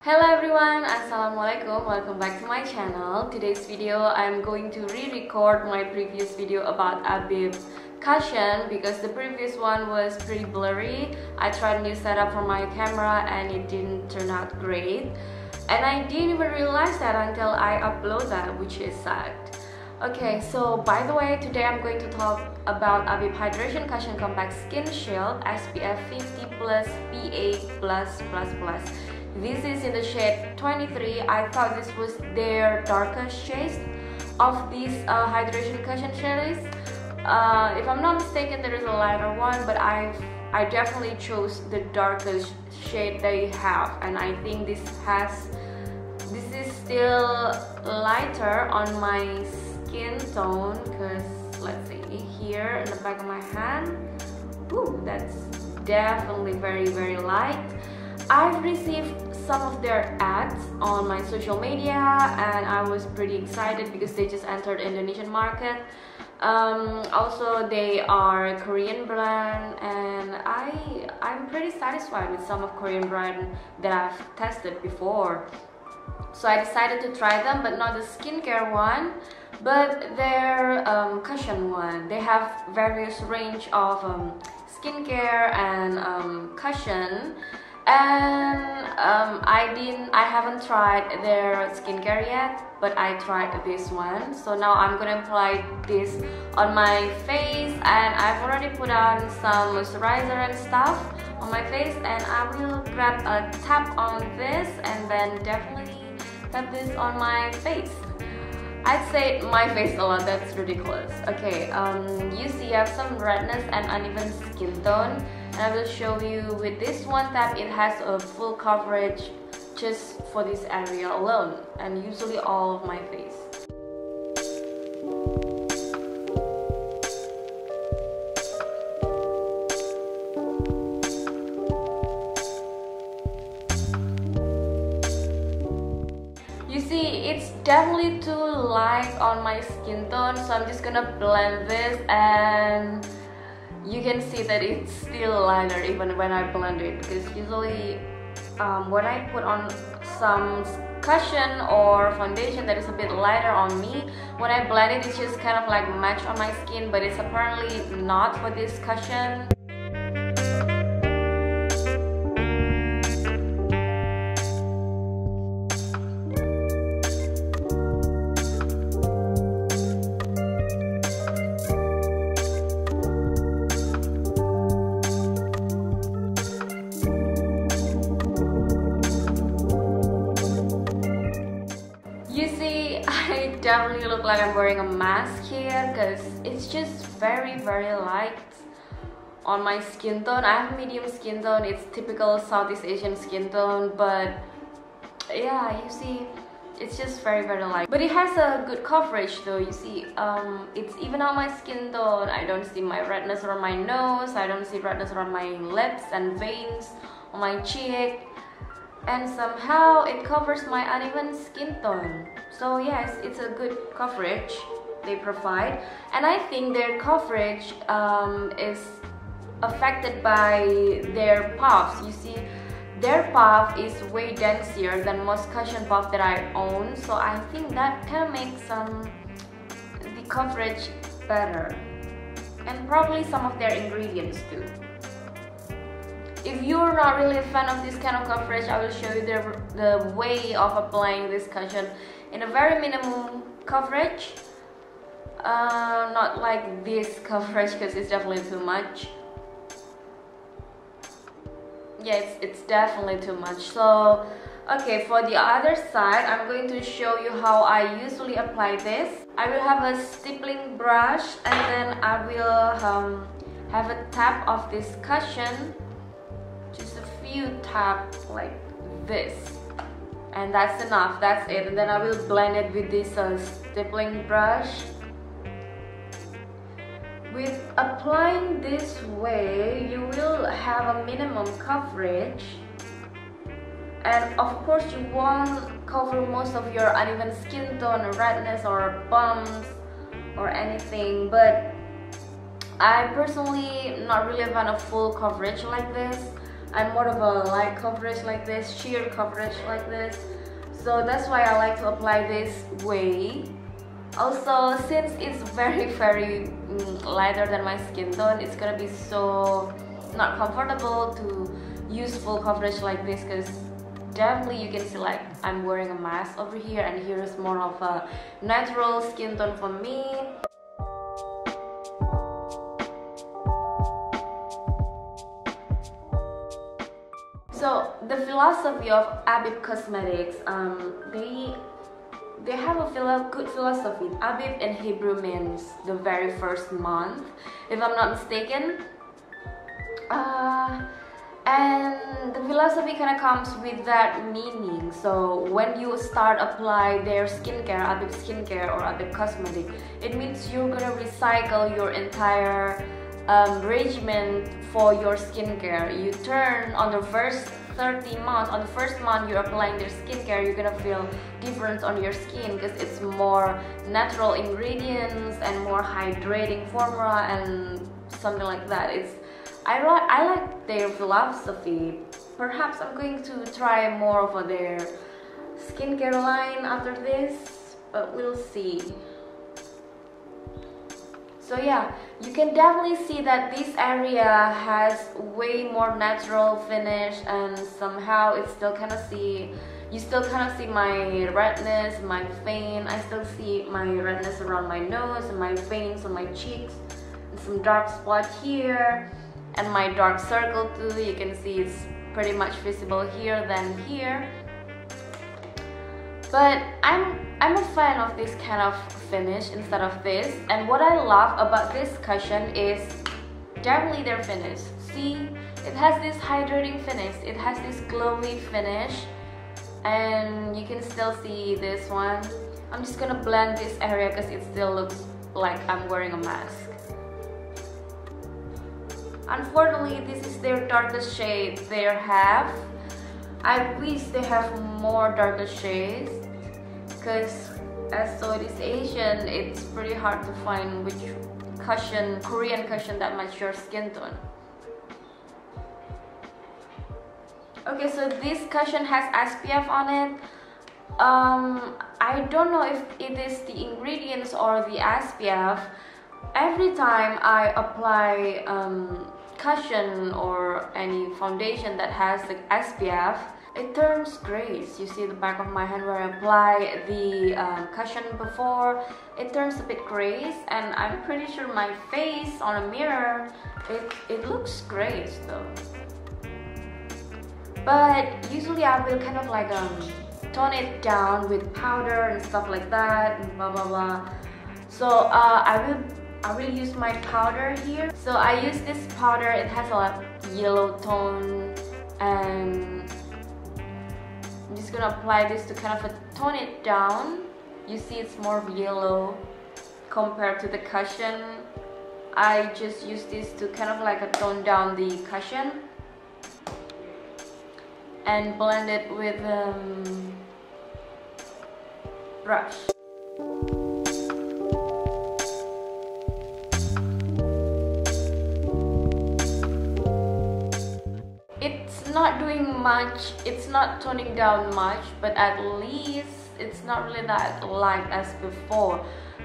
Hello everyone, Assalamualaikum, welcome back to my channel. Today's video I'm going to re-record my previous video about Abib Cushion because the previous one was pretty blurry. I tried a new setup for my camera and it didn't turn out great, and I didn't even realize that until I upload that, which is sad. Okay, so by the way, today I'm going to talk about Abib Hydration Cushion Compact Skin Shield SPF 50 plus PA+++. This is in the shade 23. I thought this was their darkest shade of this hydration cushion series. If I'm not mistaken, there is a lighter one, but I definitely chose the darkest shade they have, and I think this is still lighter on my skin tone, because let's see here in the back of my hand. Ooh, that's definitely very light. I've received some of their ads on my social media and I was pretty excited because they just entered Indonesian market. Also, they are a Korean brand, and I'm pretty satisfied with some of Korean brand that I've tested before. So I decided to try them, but not the skincare one, but their cushion one. They have various range of skincare and cushion. And I haven't tried their skincare yet, but I tried this one. So now I'm gonna apply this on my face, and I've already put on some moisturizer and stuff on my face, and I will grab a tap on this and then definitely tap this on my face. I'd say my face a lot, that's ridiculous. Okay, you see I have some redness and uneven skin tone, and I will show you with this one tap it has a full coverage just for this area alone, and usually all of my face. You see, it's definitely too light on my skin tone, so I'm just gonna blend this, and you can see that it's still lighter even when I blend it, because usually when I put on some cushion or foundation that is a bit lighter on me, when I blend it, it's just kind of like match on my skin, but it's apparently not for this cushion. You see, I definitely look like I'm wearing a mask here because it's just very light on my skin tone. I have medium skin tone. It's typical Southeast Asian skin tone, but yeah, you see, it's just very light. But it has a good coverage though. You see, it's even on my skin tone. I don't see my redness around my nose. I don't see redness around my lips and veins on my cheek. And somehow it covers my uneven skin tone. So yes, it's a good coverage they provide, and I think their coverage is affected by their puffs. You see, their puff is way denser than most cushion puff that I own, so I think that kind of makes the coverage better, and probably some of their ingredients too. If you're not really a fan of this kind of coverage, I will show you the way of applying this cushion in a very minimum coverage. Not like this coverage because it's definitely too much. Yeah, it's definitely too much. So, okay, for the other side, I'm going to show you how I usually apply this. I will have a stippling brush, and then I will have a tap of this cushion. Just a few taps like this, and that's enough, that's it. And then I will blend it with this stippling brush. With applying this way, you will have a minimum coverage, and of course you won't cover most of your uneven skin tone, redness or bumps or anything. But I personally not really a fan of full coverage like this. I'm more of a light coverage like this, sheer coverage like this. So that's why I like to apply this way. Also, since it's very lighter than my skin tone, it's gonna be so not comfortable to use full coverage like this, because definitely you can see like I'm wearing a mask over here, and here is more of a natural skin tone for me. So the philosophy of Abib Cosmetics, they have a good philosophy. Abib in Hebrew means the very first month, if I'm not mistaken. And the philosophy kind of comes with that meaning. So when you start apply their skincare, Abib skincare or Abib cosmetic, it means you're gonna recycle your entire regimen for your skincare. You turn on the first 30 months, on the first month you're applying their skincare, you're gonna feel difference on your skin because it's more natural ingredients and more hydrating formula and something like that. I like their philosophy. Perhaps I'm going to try more of their skincare line after this, but we'll see. So yeah, you can definitely see that this area has way more natural finish, and somehow it's still kind of you still kind of see my redness, my vein. I still see my redness around my nose and my veins on my cheeks, and some dark spot here, and my dark circle too. You can see it's pretty much visible here than here. But I'm a fan of this kind of finish instead of this. And what I love about this cushion is definitely their finish. See, it has this hydrating finish, it has this glowy finish, and you can still see this one. I'm just gonna blend this area because it still looks like I'm wearing a mask. Unfortunately, this is their darkest shade they have. I wish they have more darker shades, because as Southeast Asian, it's pretty hard to find which cushion, Korean cushion that match your skin tone. Okay, so this cushion has SPF on it. I don't know if it is the ingredients or the SPF. Every time I apply cushion or any foundation that has the SPF, it turns gray. You see the back of my hand where I apply the cushion before, it turns a bit gray, and I'm pretty sure my face on a mirror, it looks gray still. But usually I will kind of like tone it down with powder and stuff like that, and blah blah blah. So I will use my powder here. So I use this powder. It has a yellow tone, and I'm just gonna apply this to kind of tone it down. You see it's more yellow compared to the cushion. I just use this to kind of like tone down the cushion and blend it with brush. It's not doing much, it's not toning down much, but at least it's not really that light as before.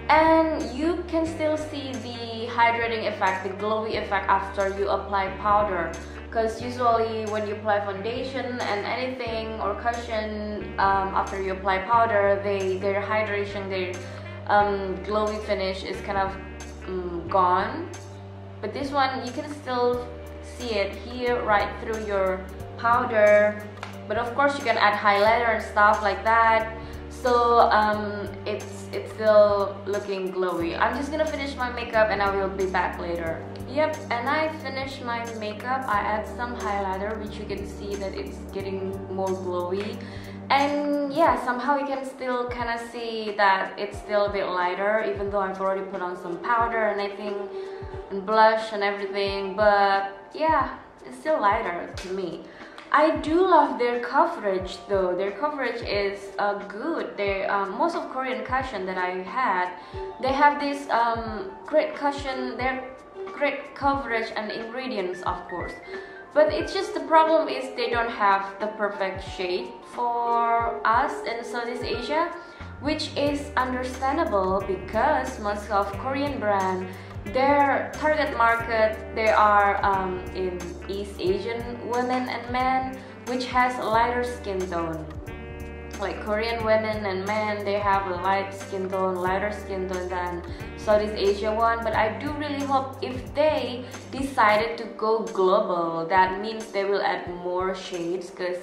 And you can still see the hydrating effect, the glowy effect after you apply powder. Because usually when you apply foundation and anything or cushion, after you apply powder, their hydration, their glowy finish is kind of gone. But this one, you can still see it here right through your powder. But of course you can add highlighter and stuff like that. So it's still looking glowy. I'm just gonna finish my makeup and I will be back later. Yep, and I finished my makeup. I add some highlighter, which you can see that it's getting more glowy. And yeah, somehow you can still kind of see that it's still a bit lighter, even though I've already put on some powder and everything, and blush and everything. But yeah, it's still lighter to me. I do love their coverage though. Their coverage is good. Most of Korean cushion that I had, they have this great cushion. They're great coverage and ingredients, of course. But it's just the problem is they don't have the perfect shade for us in Southeast Asia, which is understandable because most of Korean brand, their target market, they are in East Asian women and men, which has a lighter skin tone. Like Korean women and men, they have a light skin tone, lighter skin tone than Southeast Asia one. But I do really hope if they decided to go global, that means they will add more shades, because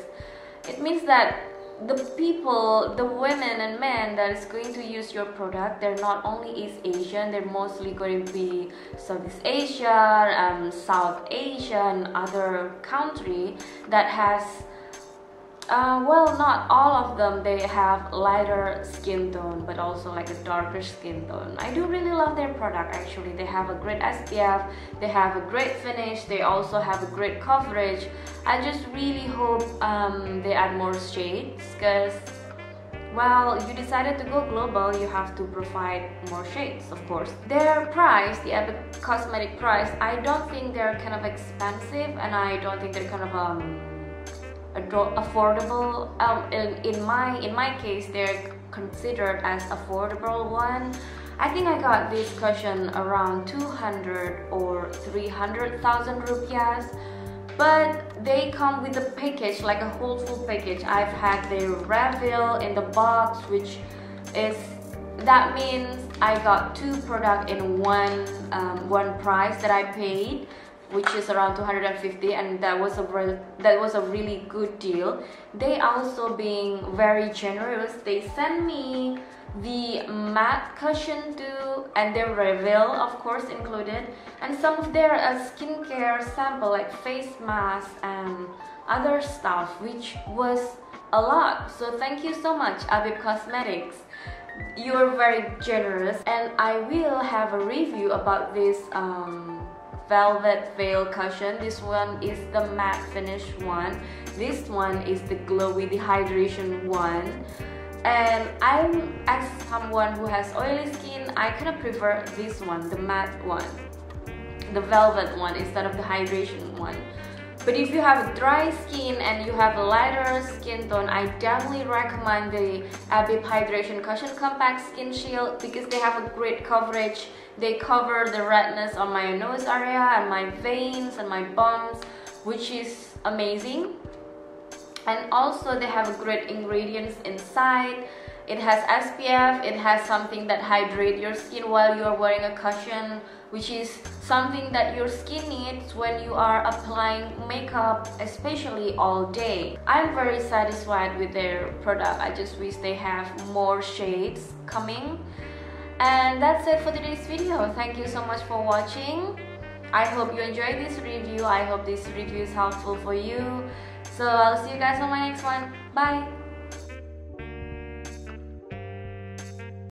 it means that the people, the women and men that is going to use your product, they're not only East Asian, they're mostly going to be Southeast Asia, South Asia and other country that has well, not all of them, they have lighter skin tone, but also like a darker skin tone. I do really love their product actually. They have a great SPF, they have a great finish, they also have a great coverage. I just really hope they add more shades, because well, you decided to go global, you have to provide more shades, of course. Their price, the Abib cosmetic price, I don't think they're kind of expensive, and I don't think they're kind of affordable. In my case, they're considered as affordable one. I think I got this cushion around 200 or 300,000 rupiahs, but they come with a package, like a whole full package. I've had their reveal in the box, which is, that means I got two products in one price that I paid, which is around 250, and that was a really good deal. They also being very generous. They sent me the matte cushion too, and their reveal of course included, and some of their skincare sample like face mask and other stuff, which was a lot. So thank you so much, Abib Cosmetics. You're very generous, and I will have a review about this velvet veil cushion. This one is the matte finish one, this one is the glowy, the hydration one, and I'm, as someone who has oily skin, I kind of prefer this one, the matte one, the velvet one, instead of the hydration one. But if you have dry skin and you have a lighter skin tone, I definitely recommend the Abib Hydration Cushion Compact Skin Shield, because they have a great coverage. They cover the redness on my nose area and my veins and my bumps, which is amazing. And also they have a great ingredients inside. It has SPF, it has something that hydrates your skin while you are wearing a cushion, which is something that your skin needs when you are applying makeup, especially all day. I'm very satisfied with their product. I just wish they have more shades coming. And that's it for today's video. Thank you so much for watching. I hope you enjoyed this review. I hope this review is helpful for you. So I'll see you guys on my next one. Bye!